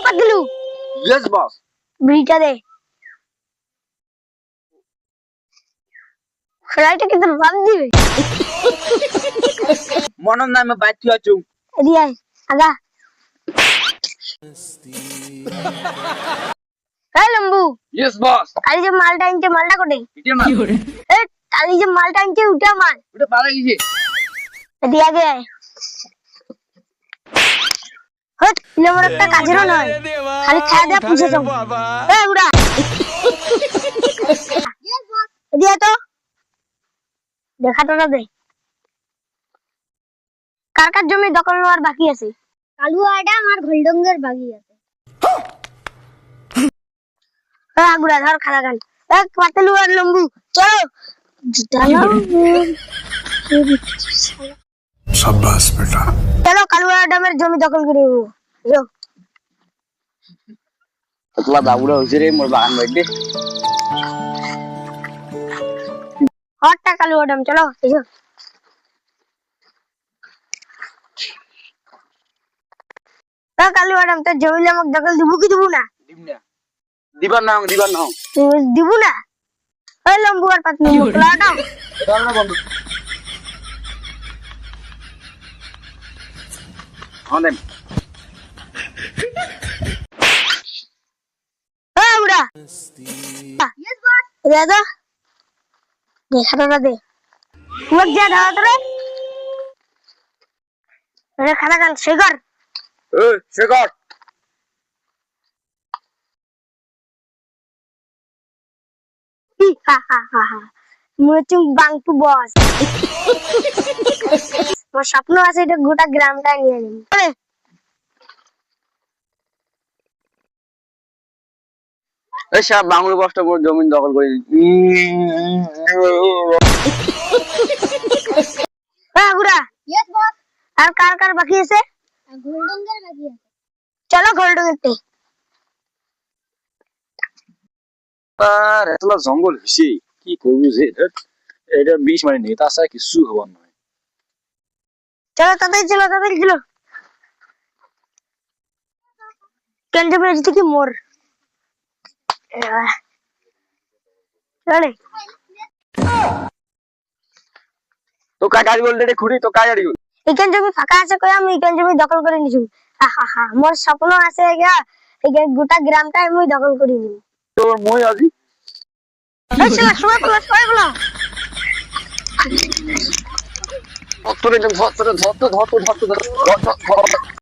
Patlu. Yes, boss. বিড়িটা দে। ফ্লাইটে কিন্তু বাদ দিবে। মনের নামে বাইতে আছো। এদিকে আয়, আগা। এই লম্বু, Yes, boss. কালি যে মালটা আনছে মালটা কোটে? এটা না। এই কালি যে মালটা আনছে উঠা মাল। ওটা পালা গেছে। এদিকে আগে আয়। হট, আমার একটা কাজেরও নয়। খালি খাওয়া দেয়া পুষে যাও। এই উড়া। এদিকে তো। দেখাটা দে। কার কার জমি দখল নেওয়ার বাকি আছে? কালুয়া আডাম আর গোলডঙ্গের বাকি আছে। আগুড়া ধর খালা গান। এক পাতলু আর লম্বু চলো। शाबाश बेटा। চলো কালুয়া আডামের জমি দখল করে নেবো। এসো। তোলা বাবুরা হইছে রে মোর বাগান বাইতে। হটটা কালুয়া আডাম চলো এসো। কালুয়া আডাম তোর জমি আমাকে দখল দিব কি দিব না? দিবনা। দিবার না। দিব না। ওই লম্বু আর পাতলু কালুয়া আডাম। এটা না বন্ধু। অনেক। উড়া। Yes boss. দাদা দেখাটা দে। মুখ যা দাও তোরে। আরে খালা গান শেখর। এই শেখর। মুচুং বাংটু বস। আমার স্বপ্ন আছে এটা গোটা গ্রামটা নিয়ে নিব। এই সব বাংলা বসটা মোর জমি দখল করে আগুড়া यस बॉस। আর কার কার বাকি আছে? গোলডঙ্গের বাকি আছে। চলো গোল্ডেনতে। আর এতলা জঙ্গল হইছে কি করবো যে এটা বিষ মানে নেতা আছে কিছু হবার নয়। চলো তাড়াতাড়ি চলো। কেন্দ্র বেজে কি মোর চলে তো কা গাড়ি বলতে রে খুঁড়ি তো কা গাড়ি বল। এখান জমি ফাঁকা আছে কই আমি এখান জমি দখল করে নিছু। মোর স্বপ্ন আছে গা এই গোটা গ্রামটা আমি দখল করে নিব। তোর মই আজি এই শালা সবাই বলো ধর